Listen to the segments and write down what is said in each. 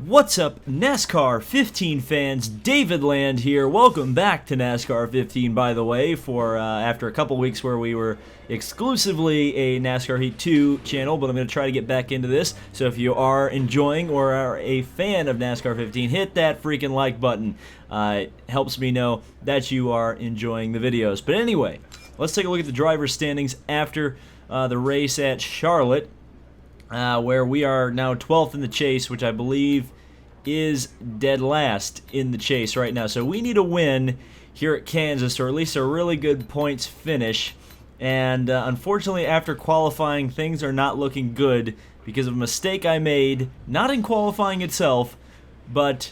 What's up, NASCAR 15 fans? David Land here. Welcome back to NASCAR 15, by the way, for after a couple weeks where we were exclusively a NASCAR Heat 2 channel, but I'm going to try to get back into this. So if you are enjoying or are a fan of NASCAR 15, hit that freaking like button. It helps me know that you are enjoying the videos. But anyway, let's take a look at the driver's standings after the race at Charlotte. Where we are now 12th in the chase, which I believe is dead last in the chase right now. So we need a win here at Kansas, or at least a really good points finish. And unfortunately, after qualifying, things are not looking good because of a mistake I made, not in qualifying itself, but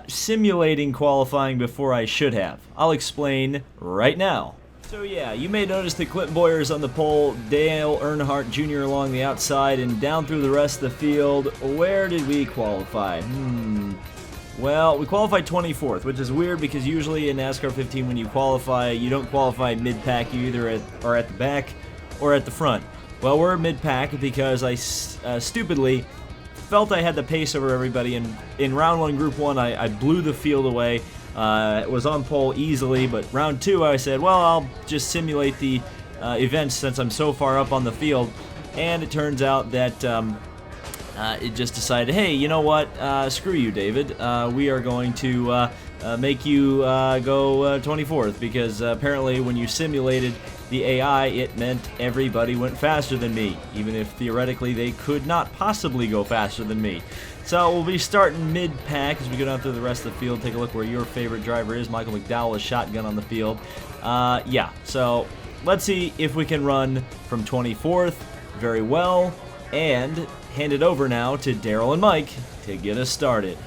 simulating qualifying before I should have. I'll explain right now. So yeah, you may notice that Clint Boyer's on the pole, Dale Earnhardt Jr. along the outside, and down through the rest of the field. Where did we qualify? Well, we qualified 24th, which is weird because usually in NASCAR 15 when you qualify, you don't qualify mid-pack, you either are at the back or at the front. Well, we're mid-pack because I stupidly felt I had the pace over everybody, and in round 1, group 1, I blew the field away. It was on pole easily, but round 2 I said, well, I'll just simulate the events since I'm so far up on the field, and it turns out that it just decided, hey, you know what, screw you, David, we are going to make you go 24th, because apparently when you simulated the AI, it meant everybody went faster than me, even if theoretically they could not possibly go faster than me. So we'll be starting mid-pack as we go down through the rest of the field. Take a look where your favorite driver is. Michael McDowell is shotgun on the field. Yeah, so let's see if we can run from 24th very well and hand it over now to Daryl and Mike to get us started.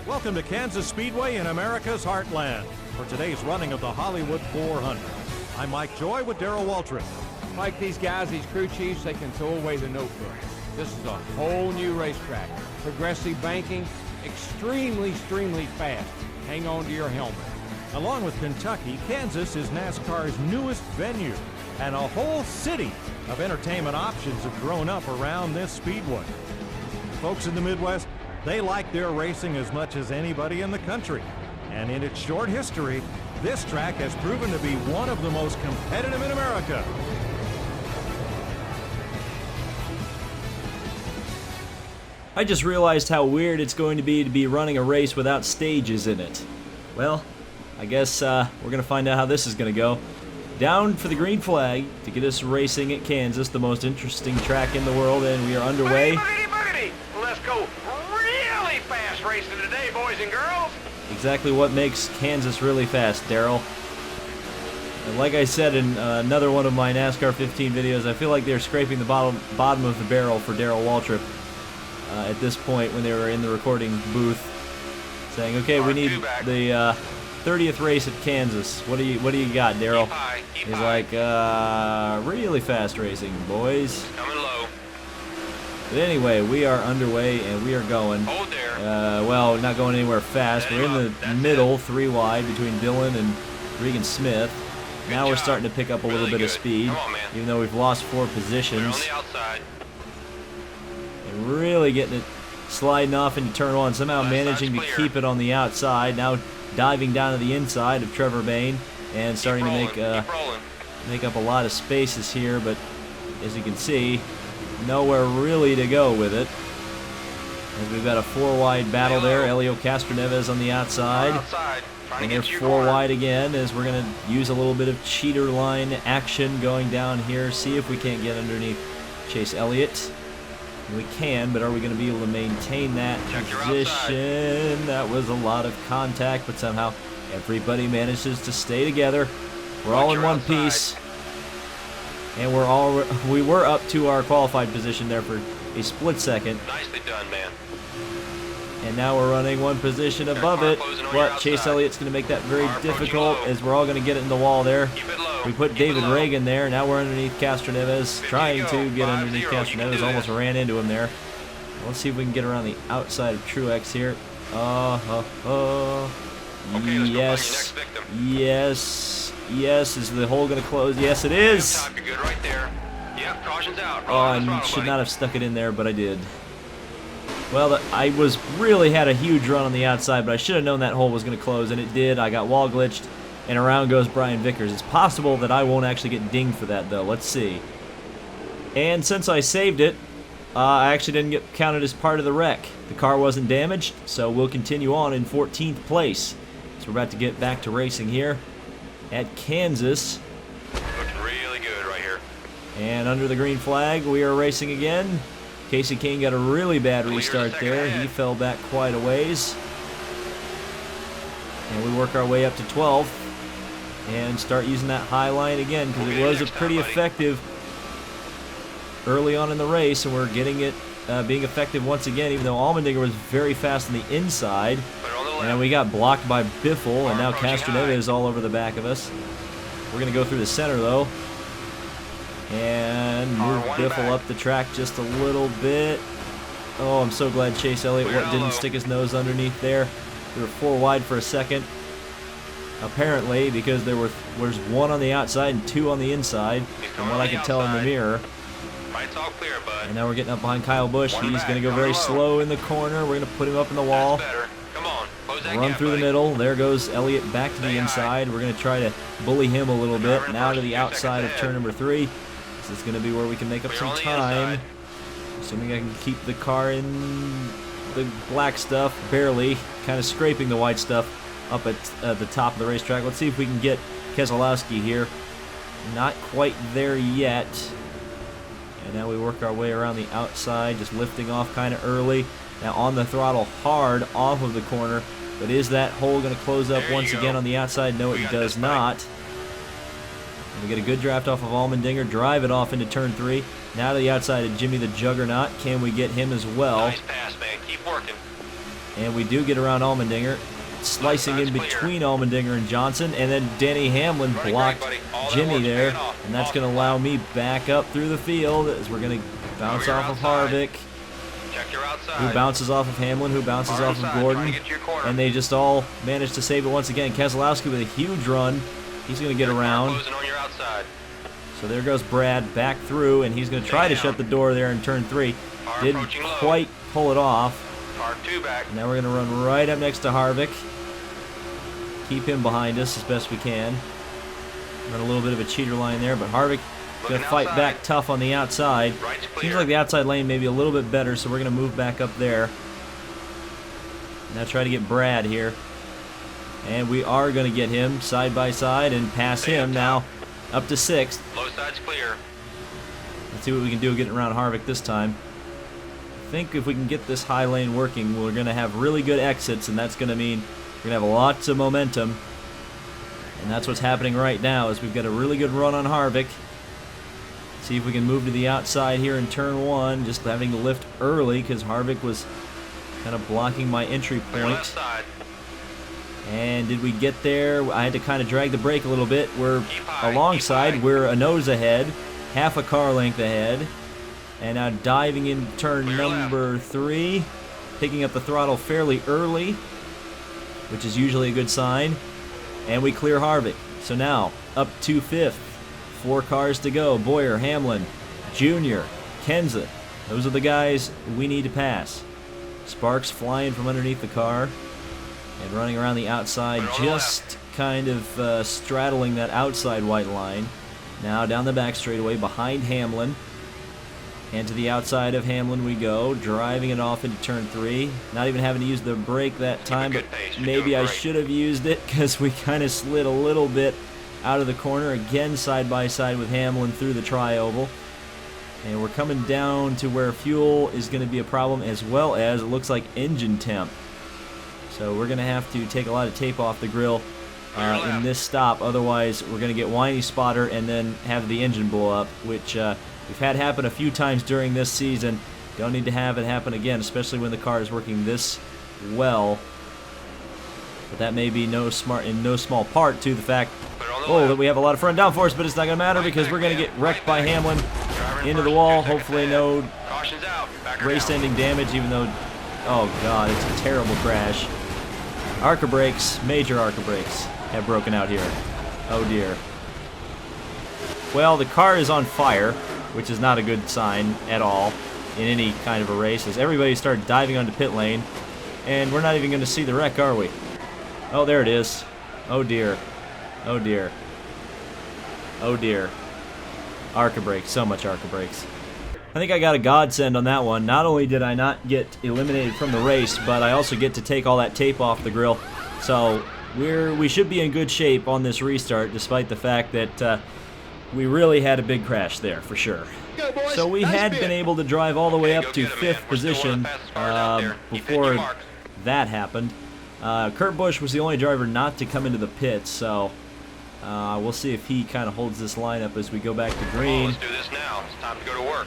Welcome to Kansas Speedway in America's heartland for today's running of the Hollywood 400. I'm Mike Joy with Darrell Waltrip. Mike, these guys, these crew chiefs, they can throw away the notebook. This is a whole new racetrack. Progressive banking, extremely fast. Hang on to your helmet. Along with Kentucky, Kansas is NASCAR's newest venue, and a whole city of entertainment options have grown up around this speedway. Folks in the Midwest, they like their racing as much as anybody in the country. And in its short history, this track has proven to be one of the most competitive in America. I just realized how weird it's going to be running a race without stages in it. Well, I guess we're going to find out how this is going to go. Down for the green flag to get us racing at Kansas, the most interesting track in the world, and we are underway. Boogity. Let's go really fast racing today, boys and girls. Exactly what makes Kansas really fast, Daryl. And like I said in another one of my NASCAR 15 videos, I feel like they're scraping the bottom of the barrel for Darrell Waltrip. At this point when they were in the recording booth saying, okay, we need the 30th race at Kansas. What do you got, Daryl? He's like, really fast racing, boys. Coming low. But anyway, we are underway and we are going. Hold there. Well, not going anywhere fast. We're in the middle, 3 wide between Dillon and Regan Smith. Now we're starting to pick up a little bit of speed, even though we've lost 4 positions. We're on the outside. And really getting it sliding off into turn 1, somehow managing to keep it on the outside. Now diving down to the inside of Trevor Bayne and starting to make up a lot of spaces here, but as you can see, nowhere really to go with it. As we've got a 4 wide battle there. Elio Castroneves on the outside. And they're 4 wide again, as we're going to use a little bit of cheater line action going down here. See if we can't get underneath Chase Elliott. We can, but are we going to be able to maintain that position? That was a lot of contact, but somehow everybody manages to stay together. We're all in one piece. And we were up to our qualified position there for a split second. Nicely done, man. And now we're running 1 position above it, but Chase Elliott's going to make that very difficult, as we're all going to get it in the wall there. We put David Reagan there. Now we're underneath Castroneves, trying to get underneath Castroneves. Almost ran into him there. Let's see if we can get around the outside of Truex here. Yes. Yes. Is the hole going to close? Yes, it is. You're good right there. Yep, caution's out. Oh, I should not have stuck it in there, but I did. Well, I really had a huge run on the outside, but I should have known that hole was going to close, and it did. I got wall glitched, and around goes Brian Vickers. It's possible that I won't actually get dinged for that, though. Let's see. And since I saved it, I actually didn't get counted as part of the wreck. The car wasn't damaged, so we'll continue on in 14th place. So we're about to get back to racing here at Kansas. Looking really good right here. And under the green flag, we are racing again. Casey King got a really bad restart there. He fell back quite a ways. And we work our way up to 12th and start using that high line again, because it was a pretty effective early on in the race, and we're getting it being effective once again, even though Allmendinger was very fast on the inside. And we got blocked by Biffle, and now Castroneva is all over the back of us. We're going to go through the center, though, and move Biffle up the track just a little bit. Oh, I'm so glad Chase Elliott didn't stick his nose underneath there. We were 4 wide for a second, apparently, because there was 1 on the outside and 2 on the inside, from what I could tell in the mirror. Right's all clear, bud. And now we're getting up behind Kyle Busch. He's going to go very slow in the corner. We're going to put him up in the wall. Come on, close that Run gap, through the buddy. middle. There goes Elliott back to the inside. We're going to try to bully him a little bit. Now to the outside of turn number 3. This is going to be where we can make up some time. Assuming I can keep the car in the black stuff, barely. Kind of scraping the white stuff up at the top of the racetrack. Let's see if we can get Keselowski here. Not quite there yet. And now we work our way around the outside, just lifting off kind of early. Now on the throttle hard off of the corner. But is that hole going to close up once again on the outside? No, it does not. And we get a good draft off of Allmendinger, drive it off into turn 3. Now to the outside of Jimmy the Juggernaut. Can we get him as well? Nice pass, man. Keep working. And we do get around Allmendinger, slicing in between Allmendinger and Johnson, and then Denny Hamlin blocked Jimmy there, and that's going to allow me back up through the field as we're going to bounce off of Harvick, Check your outside. who bounces off of Hamlin, who bounces off of Gordon, and they just all managed to save it once again. Keselowski with a huge run. He's going to get around. Closing on your outside. So there goes Brad back through, and he's going to try to shut the door there in turn 3. Didn't quite pull it off. Car 2 back. Now we're going to run right up next to Harvick. Keep him behind us as best we can. Run a little bit of a cheater line there, but Harvick going to fight back tough on the outside. Seems like the outside lane may be a little bit better, so we're going to move back up there. Now try to get Brad here. And we are going to get him side by side and pass him now up to 6th. Low side's clear. Let's see what we can do getting around Harvick this time. I think if we can get this high lane working, we're going to have really good exits, and that's going to mean we're going to have lots of momentum. And that's what's happening right now, is we've got a really good run on Harvick. See if we can move to the outside here in turn 1, just having to lift early because Harvick was kind of blocking my entry point. And did we get there? I had to kind of drag the brake a little bit. We're alongside. We're a nose ahead, half a car length ahead. And now diving in turn number 3, picking up the throttle fairly early, which is usually a good sign. And we clear Harvick. So now up to 5th. 4 cars to go. Boyer, Hamlin, Jr., Kenseth. Those are the guys we need to pass. Sparks flying from underneath the car and running around the outside, just kind of straddling that outside white line. Now down the back straightaway behind Hamlin. And to the outside of Hamlin we go, driving it off into turn 3. Not even having to use the brake that time, but maybe I should have used it because we kind of slid a little bit out of the corner. Again, side by side with Hamlin through the tri-oval. And we're coming down to where fuel is going to be a problem, as well as it looks like engine temp. So we're going to have to take a lot of tape off the grill in this stop. Otherwise, we're going to get whiny spotter and then have the engine blow up, which we've had happen a few times during this season. Don't need to have it happen again, especially when the car is working this well. But that may be in no small part to the fact that we have a lot of front downforce, but it's not going to matter because we're going to get wrecked by Hamlin into the wall. Hopefully no race-ending damage, even though, oh god, it's a terrible crash. ARCA brakes, major ARCA brakes, have broken out here. Oh dear. Well, the car is on fire, which is not a good sign at all. in any kind of a race, as everybody started diving onto pit lane, and we're not even going to see the wreck, are we? Oh, there it is. Oh dear. Oh dear. Oh dear. ARCA brakes, so much ARCA brakes. I think I got a godsend on that one. Not only did I not get eliminated from the race, but I also get to take all that tape off the grill. So we should be in good shape on this restart, despite the fact that we really had a big crash there, for sure. So we had been able to drive all the way up to 5th position before that happened. Kurt Busch was the only driver not to come into the pits, so we'll see if he kind of holds this lineup as we go back to green. Let's do this now. It's time to go to work.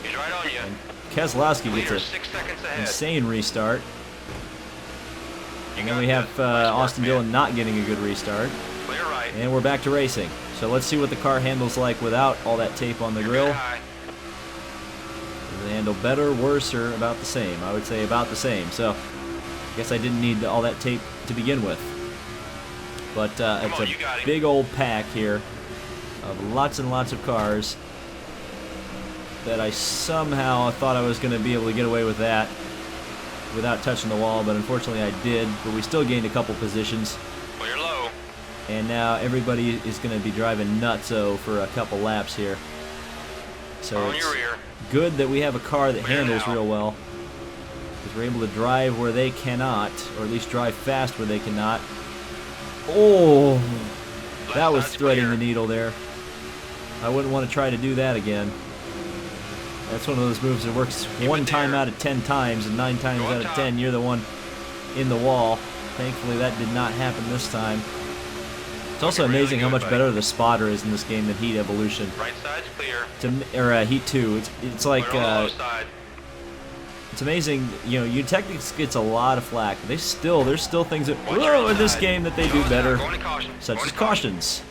He's right on you. And Keselowski gets an insane restart. And then we have Austin Dillon not getting a good restart. Clear right. And we're back to racing. So let's see what the car handles like without all that tape on the grill. Does it handle better, worse, or about the same? I would say about the same. So I guess I didn't need all that tape to begin with. But it's a big old pack here of lots and lots of cars that I somehow thought I was going to be able to get away with that without touching the wall, but unfortunately I did. But we still gained a couple positions. Clear low. And now everybody is going to be driving nutso for a couple laps here. So it's good that we have a car that handles real well, because we're able to drive where they cannot, or at least drive fast where they cannot. Oh, that was threading the needle there. I wouldn't want to try to do that again. That's one of those moves that works one time out of 10 times, and 9 times out of 10 you're the one in the wall. Thankfully that did not happen this time. It's also amazing how much better the spotter is in this game than Heat Evolution. Right side's clear. Or Heat 2. It's like it's amazing. You know, Tactics gets a lot of flack. There's still things that in this game that they do better, such as cautions.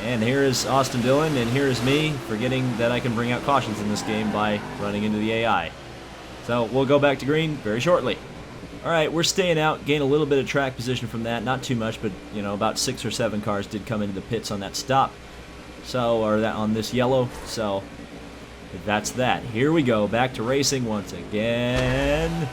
And here is Austin Dillon, and here is me forgetting that I can bring out cautions in this game by running into the AI. So we'll go back to green very shortly. Alright, we're staying out, gain a little bit of track position from that, not too much, but you know, about 6 or 7 cars did come into the pits on that stop. So, or that on this yellow, so that's that. Here we go, back to racing once again.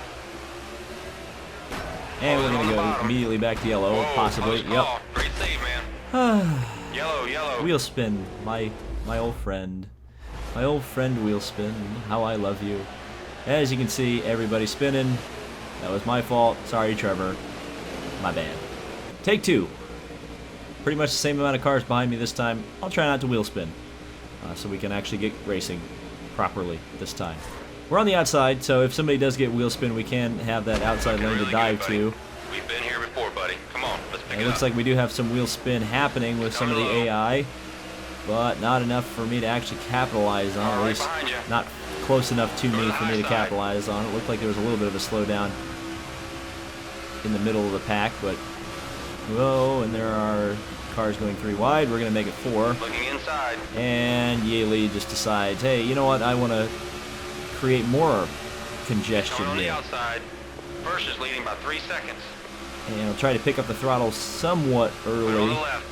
And we're going to go immediately back to yellow, possibly. Yep. Great save, man. Yellow. Wheel spin, my old friend. My old friend Wheel Spin, how I love you. As you can see, everybody's spinning. That was my fault. Sorry, Trevor. My bad. Take 2. Pretty much the same amount of cars behind me this time. I'll try not to wheel spin, so we can actually get racing properly this time. We're on the outside, so if somebody does get wheel spin, we can have that outside lane to dive to. We've been here before, buddy. Come on, let's pick it up. It looks like we do have some wheel spin happening with some of the AI, but not enough for me to actually capitalize on, at least not close enough to me for me to capitalize on. It looked like there was a little bit of a slowdown in the middle of the pack, but whoa, and there are cars going 3 wide. We're going to make it 4. Looking inside. And Yaley just decides, hey, you know what? I want to create more congestion on the here. outside. First is leading by 3 seconds. And I'll try to pick up the throttle somewhat early. On the left.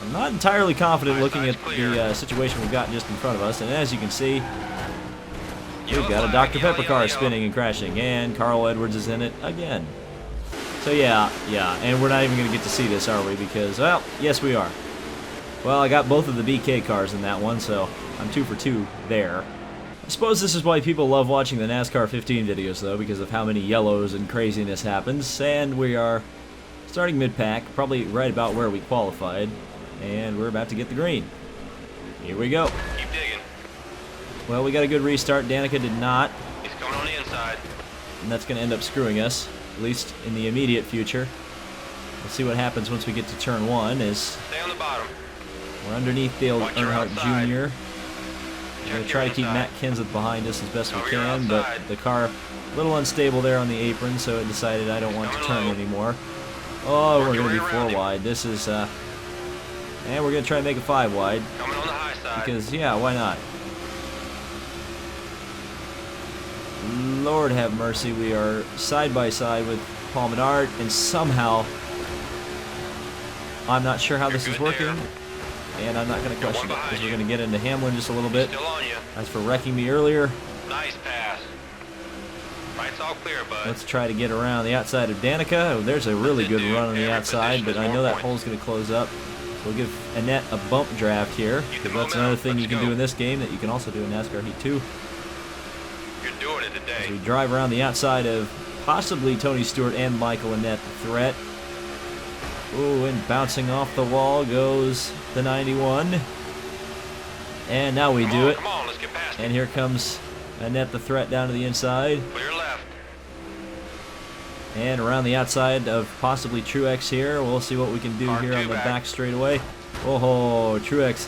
I'm not entirely confident looking at the situation we've got just in front of us. And as you can see, we've got a Dr. Pepper car spinning and crashing. And Carl Edwards is in it again. So yeah, and we're not even going to get to see this, are we? Because, well, yes we are. Well, I got both of the BK cars in that one, so I'm 2 for 2 there. I suppose this is why people love watching the NASCAR 15 videos, though, because of how many yellows and craziness happens. And we are starting mid-pack, probably right about where we qualified, and we're about to get the green. Here we go. Keep digging. Well, we got a good restart. Danica did not. He's coming on the inside. And that's going to end up screwing us, at least in the immediate future. We'll see what happens once we get to turn 1, as Stay on the bottom. we're underneath Dale Watch your Earnhardt outside. Jr. We're going to try to keep Matt Kenseth behind us as best we Over your can, but outside. the car a little unstable there on the apron, so it decided I don't want to turn low. anymore. Oh, we're Work going to your be way 4 around him. wide. This is, and we're going to try and make it 5 wide, Coming on the high side. because, yeah, why not? Lord have mercy, we are side by side with Paul Menard, and somehow, I'm not sure how this is good working, there. and I'm not going to question it, behind because we're you. going to get into Hamlin just a little bit. Still on you. As for wrecking me earlier, Nice pass. right, it's all clear, bud. Let's try to get around the outside of Danica. Oh, there's a really good run on the outside, but I know that hole's going to close up. So we'll give Annette a bump draft here, because that's another thing you can do in this game that you can also do in NASCAR Heat 2. You're doing it today. As we drive around the outside of possibly Tony Stewart and Michael Annette, the threat. Ooh, and bouncing off the wall goes the 91. And now we do it. Come on, let's get past it. And here comes Annette, the threat, down to the inside. Clear left. And around the outside of possibly Truex here. We'll see what we can do here on the back straightaway. Oh, Truex,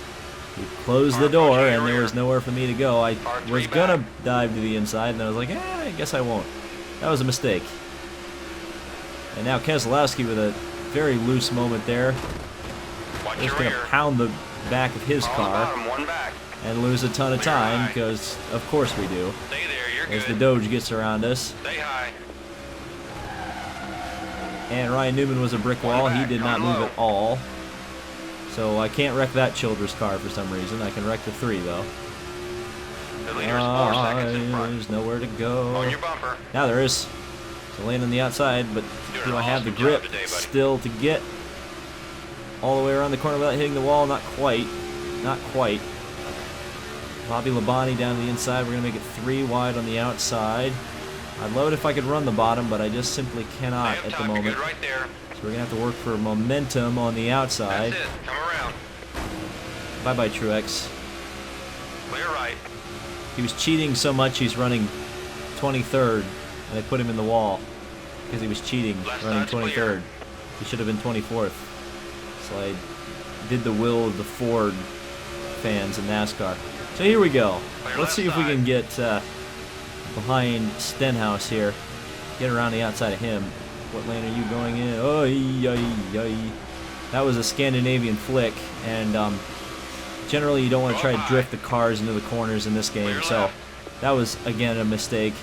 he closed the door, and there was nowhere for me to go. I was going to dive to the inside, and I was like, I guess I won't. That was a mistake. And now Keselowski with a very loose moment there. Just going to pound the back of his car and lose a ton of time, because of course we do. Stay there, you're As good. the Doge gets around us. Stay high. And Ryan Newman was a brick wall. He did not move at all. So I can't wreck that Childress car for some reason. I can wreck the 3 though. The leader's 4 seconds in front. There's nowhere to go. On your bumper. Now there is. So lane on the outside, but do I have the grip still to get all the way around the corner without hitting the wall? Not quite. Not quite. Bobby Labonte down to the inside. We're going to make it 3 wide on the outside. I'd love it if I could run the bottom, but I just simply cannot at the moment. Right there. So we're going to have to work for momentum on the outside. That's it. Come around. Bye-bye, Truex. Clear right. He was cheating so much he's running 23rd, and they put him in the wall because he was cheating, running 23rd. He should have been 24th. So I did the will of the Ford fans in NASCAR. So here we go. Let's see if we can get behind Stenhouse here. Get around the outside of him. What lane are you going in? Oh, that was a Scandinavian flick, and generally you don't want to try to drift the cars into the corners in this game, so that was, again, a mistake.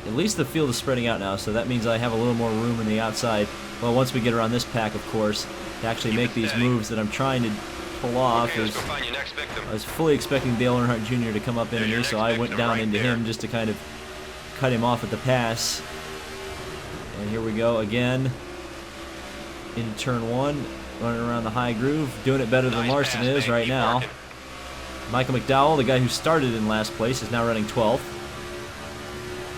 At least the field is spreading out now, so that means I have a little more room in the outside. Well, once we get around this pack, of course, to actually make these moves that I'm trying to pull off. I was fully expecting Dale Earnhardt Jr. to come up into me, so I went down into him just to kind of cut him off at the pass. And here we go again. Into turn 1, running around the high groove, doing it better than Larson is right now. Michael McDowell, the guy who started in last place, is now running 12th.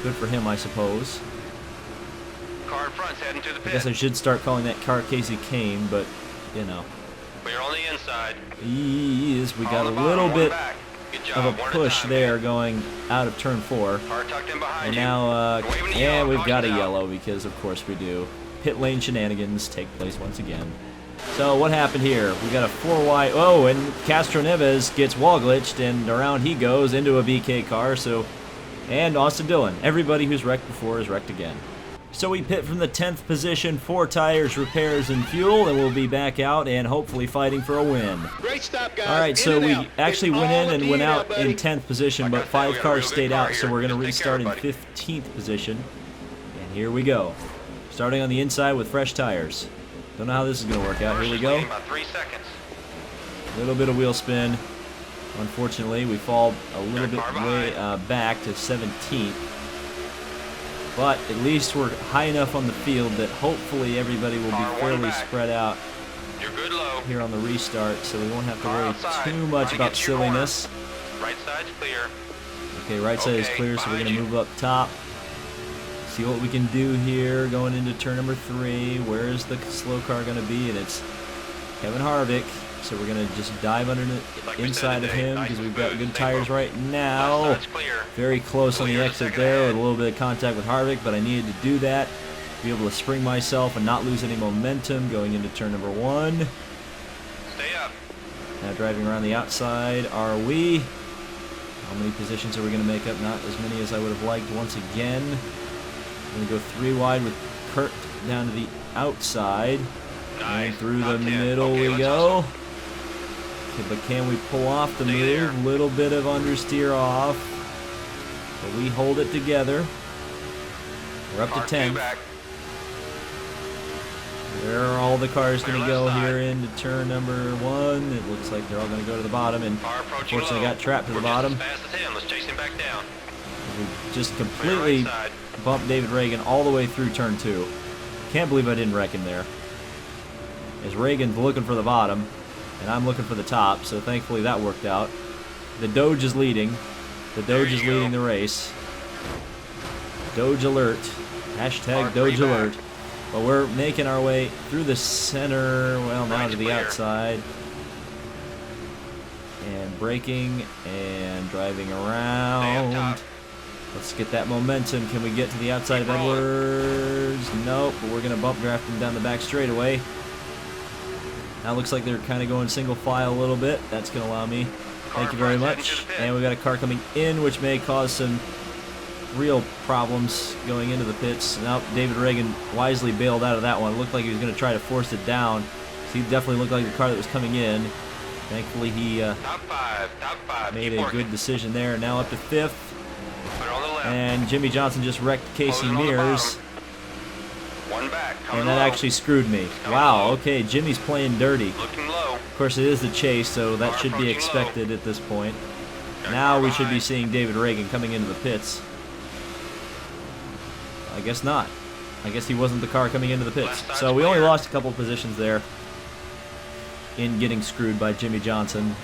Good for him, I suppose. Car in front's heading to the pit. I guess I should start calling that car Casey Kane, but, you know. We're on the inside. We got a little bit of a push there going out of turn 4. And now, yeah, we've got a yellow because, of course, we do. Pit lane shenanigans take place once again. So what happened here? We got a 4 wide. Oh, and Castro Neves gets wall glitched, and around he goes into a BK car. So, and Austin Dillon. Everybody who's wrecked before is wrecked again. So we pit from the 10th position, 4 tires, repairs, and fuel, and we'll be back out and hopefully fighting for a win. Great stop, guys. All right, so we actually went in and went out in 10th position, but 5 cars stayed out, so we're going to restart in 15th position. And here we go. Starting on the inside with fresh tires. Don't know how this is going to work out. Here we go. A little bit of wheel spin. Unfortunately, we fall a little bit way back to 17th. But at least we're high enough on the field that hopefully everybody will be fairly spread out here on the restart, so we won't have to worry too much about silliness. Right side's clear. Okay, right side is clear, so we're going to move up top. See what we can do here going into turn number 3. Where is the slow car going to be? And it's Kevin Harvick. So we're going to just dive under the inside of him because we've got good tires right now. Very close on the exit there with a little bit of contact with Harvick, but I needed to do that to be able to spring myself and not lose any momentum going into turn number 1. Stay up. Now driving around the outside are we. How many positions are we going to make up? Not as many as I would have liked once again. I'm going to go 3 wide with Kurt down to the outside. And through the middle we go. Okay, but can we pull off the move? Little bit of understeer off. But we hold it together. We're up to 10. Where are all the cars going to go here into turn number 1? It looks like they're all going to go to the bottom, and unfortunately got trapped to the bottom. Let's chase him back down. We just completely bumped David Reagan all the way through turn 2. Can't believe I didn't wreck him there. As Reagan's looking for the bottom, and I'm looking for the top, so thankfully that worked out. The Doge is leading. The Doge is leading the race. Doge alert. Hashtag Doge alert. But we're making our way through the center, well, now to the outside. And braking and driving around. Let's get that momentum. Can we get to the outside of Edwards? Nope, but we're going to bump draft him down the back straightaway. Now it looks like they're kind of going single file a little bit. That's going to allow me. Thank you very much. And we got a car coming in, which may cause some real problems going into the pits. Now David Reagan wisely bailed out of that one. It looked like he was going to try to force it down. So he definitely looked like the car that was coming in. Thankfully he top five. made a good decision there. Now up to 5th. And Jimmy Johnson just wrecked Casey Mears. One back. And that actually screwed me. Wow, okay, Jimmy's playing dirty. Looking low. Of course, it is the chase, so that should be expected at this point. Now we should be seeing David Reagan coming into the pits. I guess not. I guess he wasn't the car coming into the pits. So we only lost a couple positions there in getting screwed by Jimmy Johnson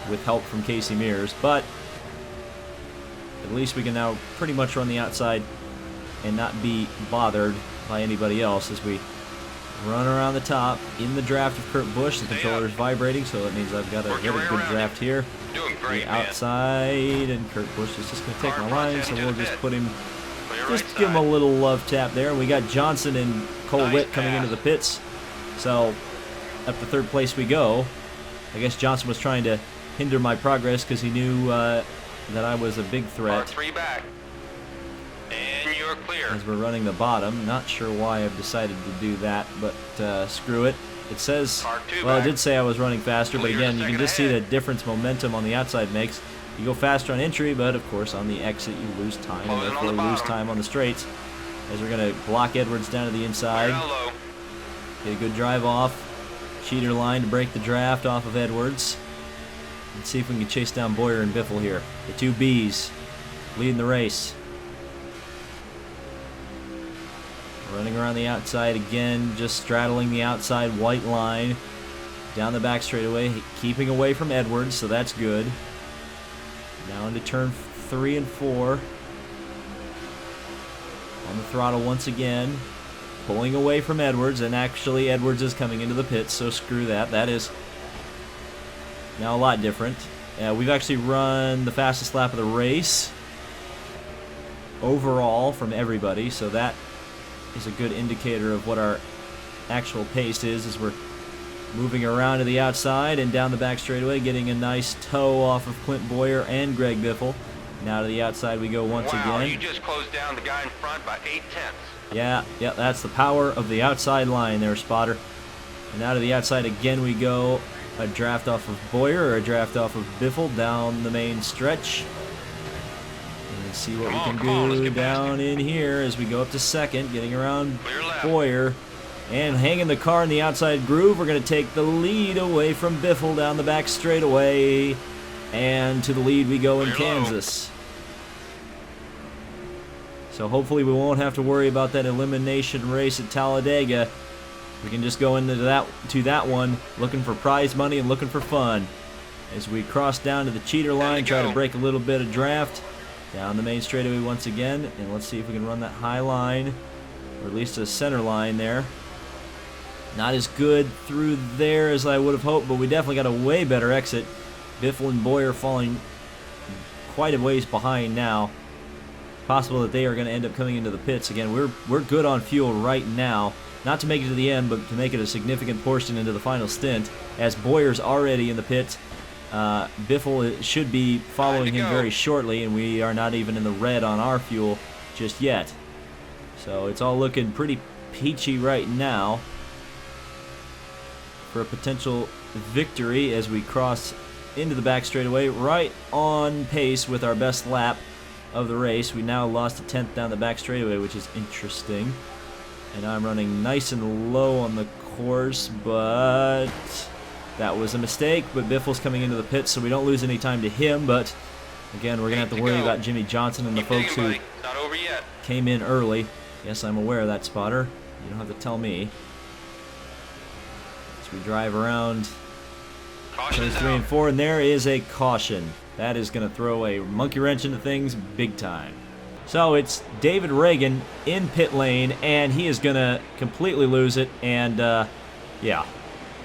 with help from Casey Mears. But at least we can now pretty much run the outside and not be bothered by anybody else as we run around the top in the draft of Kurt Busch. The controller is vibrating, so that means I've got a very good draft here. Doing great, the outside, and Kurt Busch is just going to take my line, so we'll just put him, just give him a little love tap there. And we got Johnson and Cole Witt coming into the pits, so up to 3rd place we go. I guess Johnson was trying to hinder my progress because he knew that I was a big threat. 3 back. And you're clear. As we're running the bottom. Not sure why I've decided to do that, but screw it. It says, well, it did say I was running faster, but again, you can just see the difference momentum on the outside makes. You go faster on entry, but of course on the exit you lose time, and therefore lose time on the straights. As we're going to block Edwards down to the inside. Get a good drive off. Cheater line to break the draft off of Edwards. Let's see if we can chase down Boyer and Biffle here. The 2 Bs leading the race. Running around the outside again, just straddling the outside white line. Down the back straightaway, keeping away from Edwards, so that's good. Now into turn 3 and 4. On the throttle once again. Pulling away from Edwards, and actually Edwards is coming into the pits, so screw that. That is now a lot different. We've actually run the fastest lap of the race overall from everybody, so that is a good indicator of what our actual pace is as we're moving around to the outside and down the back straightaway, getting a nice toe off of Clint Boyer and Greg Biffle. Now to the outside we go once again. You just closed down the guy in front by 8 tenths. Yeah, that's the power of the outside line there, Spotter. And now to the outside again we go. A draft off of Boyer or a draft off of Biffle down the main stretch. And see what we can do down in here as we go up to 2nd, getting around Boyer. And hanging the car in the outside groove, we're going to take the lead away from Biffle down the back straightaway. And to the lead we go in Kansas. So hopefully we won't have to worry about that elimination race at Talladega. We can just go into that one looking for prize money and looking for fun. As we cross down to the cheater line, try to break a little bit of draft. Down the main straightaway once again, and let's see if we can run that high line, or at least a center line there. Not as good through there as I would have hoped, but we definitely got a way better exit. Biffle and Boyer falling quite a ways behind now. Possible that they are going to end up coming into the pits again. We're good on fuel right now. Not to make it to the end, but to make it a significant portion into the final stint, as Boyer's already in the pits. Biffle should be following him very shortly, and we are not even in the red on our fuel just yet. So it's all looking pretty peachy right now for a potential victory as we cross into the back straightaway, right on pace with our best lap of the race. We now lost a 10th down the back straightaway, which is interesting. And I'm running nice and low on the course, but that was a mistake. But Biffle's coming into the pits, so we don't lose any time to him. But again, we're going to have to worry about Jimmy Johnson and the folks who came in early. Yes, I'm aware of that, spotter. You don't have to tell me. As we drive around turns 3 and 4, and there is a caution. That is going to throw a monkey wrench into things big time. So it's David Reagan in pit lane, and he is going to completely lose it. And yeah,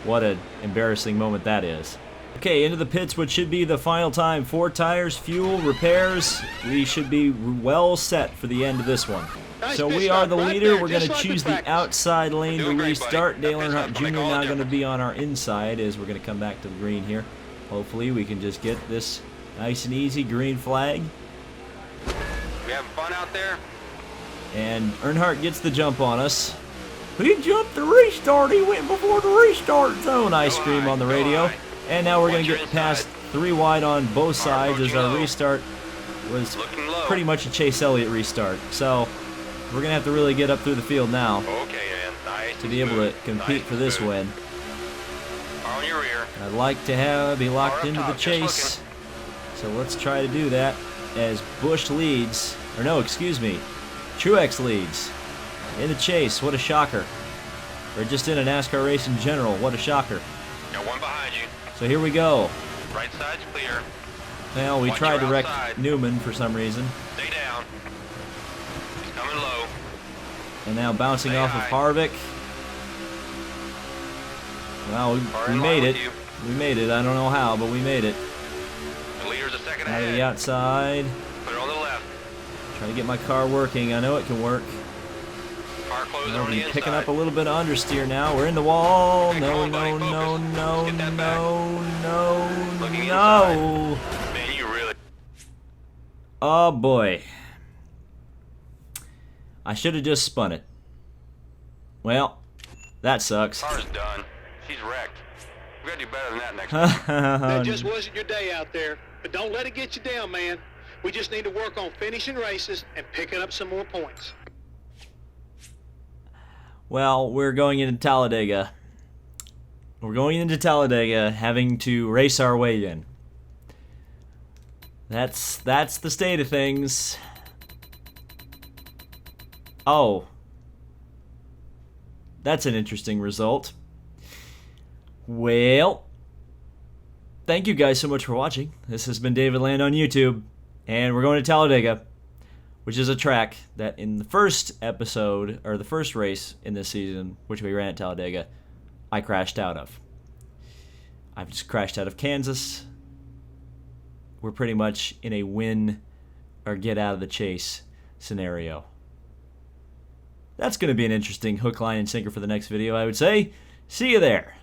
what an embarrassing moment that is. Okay, into the pits, what should be the final time. 4 tires, fuel, repairs. We should be well set for the end of this one. So we are the leader. We're going to choose the outside lane to restart. Dale Earnhardt Jr. now going to be on our inside as we're going to come back to the green here. Hopefully we can just get this nice and easy green flag. We having fun out there? And Earnhardt gets the jump on us. He jumped the restart. He went before the restart zone. I scream on the radio. And now we're going to get past 3 wide on both sides as our restart was pretty much a Chase Elliott restart. So we're going to have to really get up through the field now to be able to compete for this win. On your rear. I'd like to be locked into the chase. So let's try to do that as Busch leads. Or no, excuse me. Truex leads in the chase. What a shocker. Or just in a NASCAR race in general. What a shocker. Got one behind you. So here we go. Right side's clear. Well, we Watch tried to your wreck outside. Newman for some reason. Stay down. He's coming low. And now bouncing Stay off high. of Harvick. Well, Far we in made line it. with you. We made it. I don't know how, but we made it. The leader's a second Out of ahead. the outside. Put her on the left. Trying to get my car working. I know it can work. Car closing We'll on the be inside. picking up a little bit of understeer now. We're in the wall. Okay, No, come on, no, buddy, no, focus. no, Let's get that no, back. Looking no. Man, you really... Oh boy. I should have just spun it. Well, that sucks. Car's done. She's wrecked. We gotta do better than that next time. That just wasn't your day out there. But don't let it get you down, man. We just need to work on finishing races and picking up some more points. Well, we're going into Talladega. We're going into Talladega having to race our way in. That's the state of things. Oh. That's an interesting result. Well, thank you guys so much for watching. This has been David Land on YouTube, and we're going to Talladega, which is a track that in the first episode, or the first race in this season, which we ran at Talladega, I crashed out of. I've just crashed out of Kansas. We're pretty much in a win or get out of the chase scenario. That's going to be an interesting hook, line, and sinker for the next video, I would say. See you there.